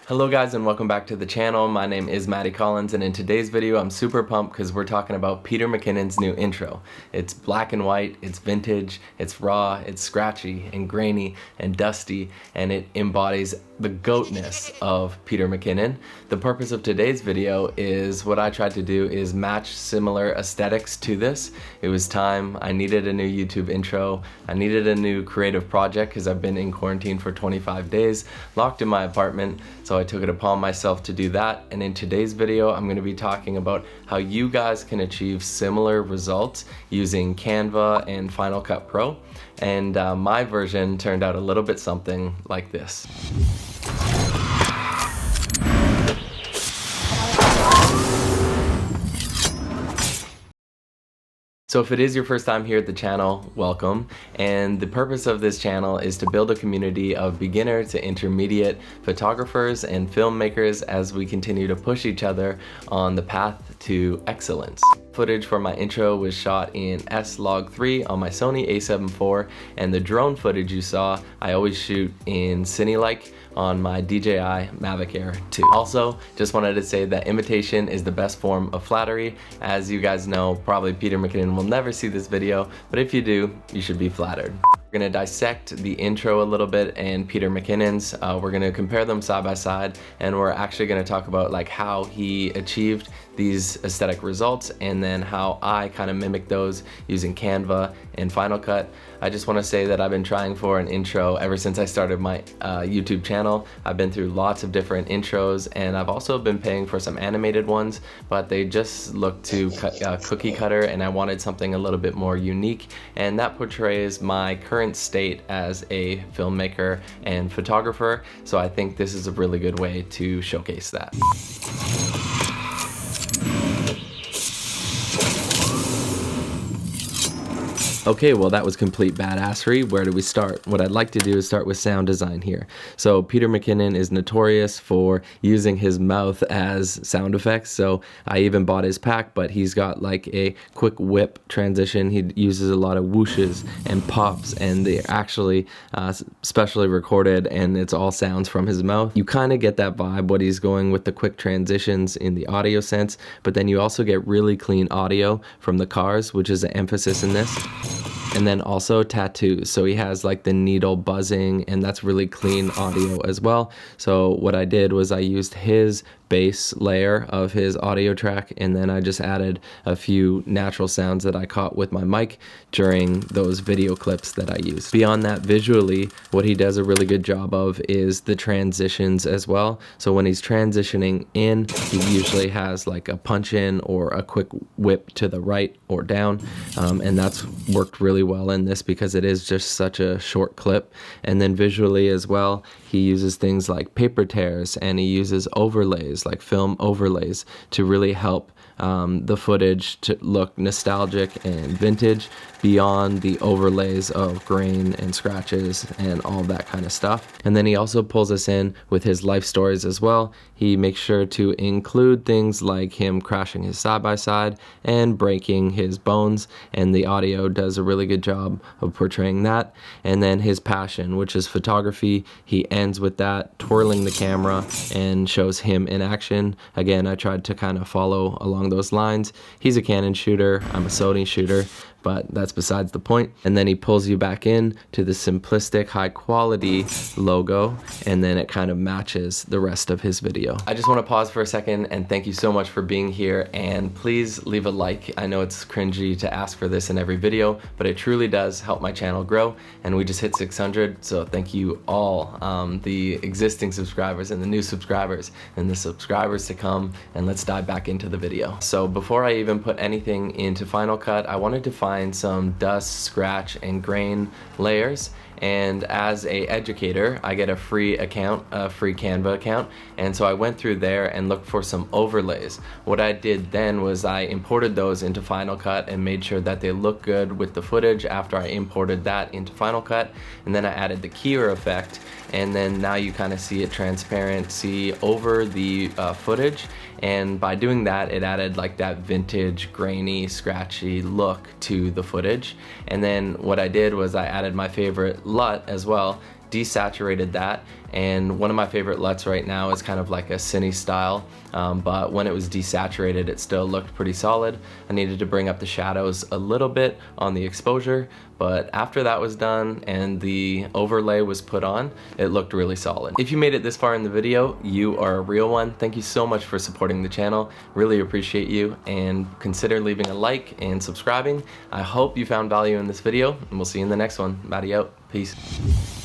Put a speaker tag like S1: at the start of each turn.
S1: Hello guys and welcome back to the channel. My name is Matty Collins and in today's video I'm super pumped because we're talking about Peter McKinnon's new intro. It's black and white, it's vintage, it's raw, it's scratchy and grainy and dusty, and it embodies the goatness of Peter McKinnon. The purpose of today's video is what I tried to do is match similar aesthetics to this. It was time. I needed a new YouTube intro. I needed a new creative project because I've been in quarantine for 25 days, locked in my apartment. So I took it upon myself to do that, and in today's video I'm going to be talking about how you guys can achieve similar results using Canva and Final Cut Pro, and my version turned out a little bit something like this. So if it is your first time here at the channel, welcome. And the purpose of this channel is to build a community of beginner to intermediate photographers and filmmakers as we continue to push each other on the path to excellence. Footage for my intro was shot in S-Log3 on my Sony a7 IV, and the drone footage you saw, I always shoot in Cine-like on my DJI Mavic Air 2. Also, just wanted to say that imitation is the best form of flattery. As you guys know, probably Peter McKinnon will never see this video, but if you do, you should be flattered. We're gonna dissect the intro a little bit and Peter McKinnon's. We're gonna compare them side by side, and we're actually gonna talk about like how he achieved these aesthetic results and then how I kind of mimic those using Canva and Final Cut. I just want to say that I've been trying for an intro ever since I started my YouTube channel. I've been through lots of different intros, and I've also been paying for some animated ones, but they just look too cookie cutter, and I wanted something a little bit more unique, and that portrays my current state as a filmmaker and photographer, so I think this is a really good way to showcase that. Okay, well that was complete badassery. Where do we start? What I'd like to do is start with sound design here. So Peter McKinnon is notorious for using his mouth as sound effects. So I even bought his pack, but he's got like a quick whip transition. He uses a lot of whooshes and pops, and they're actually specially recorded, and it's all sounds from his mouth. You kind of get that vibe, what he's going with the quick transitions in the audio sense, but then you also get really clean audio from the cars, which is an emphasis in this. And then also tattoos. So he has like the needle buzzing, and that's really clean audio as well. So what I did was I used his base layer of his audio track, and then I just added a few natural sounds that I caught with my mic during those video clips that I used. Beyond that, visually, what he does a really good job of is the transitions as well. So when he's transitioning in, he usually has like a punch in or a quick whip to the right or down, and that's worked really well in this because it is just such a short clip. And then visually as well, he uses things like paper tears, and he uses overlays, like film overlays, to really help the footage to look nostalgic and vintage beyond the overlays of grain and scratches and all that kind of stuff. And then he also pulls us in with his life stories as well. He makes sure to include things like him crashing his side-by-side and breaking his bones, and the audio does a really good job of portraying that. And then his passion, which is photography, he ends with that, twirling the camera, and shows him in action. Again, I tried to kind of follow along those lines. He's a Canon shooter, I'm a Sony shooter, but that's besides the point. And then he pulls you back in to the simplistic high quality logo, and then it kind of matches the rest of his video. I just want to pause for a second and thank you so much for being here, and please leave a like. I know it's cringy to ask for this in every video, but it truly does help my channel grow, and we just hit 600, so thank you all, the existing subscribers and the new subscribers and the subscribers to come, and let's dive back into the video. So before I even put anything into Final Cut, I wanted to find some dust, scratch, and grain layers, and as a educator I get a free account, a free Canva account, and so I went through there and looked for some overlays. What I did then was I imported those into Final Cut and made sure that they look good with the footage after I imported that into Final Cut, and then I added the keyer effect, and then now you kind of see it transparent, see over the footage, and by doing that it added like that vintage, grainy, scratchy look to the footage. And then what I did was I added my favorite LUT as well desaturated that, and one of my favorite LUTs right now is kind of like a cine style, but when it was desaturated it still looked pretty solid. I needed to bring up the shadows a little bit on the exposure, but after that was done and the overlay was put on, it looked really solid. If you made it this far in the video, you are a real one. Thank you so much for supporting the channel. Really appreciate you, and consider leaving a like and subscribing. I hope you found value in this video, and we'll see you in the next one. Matty out. Peace.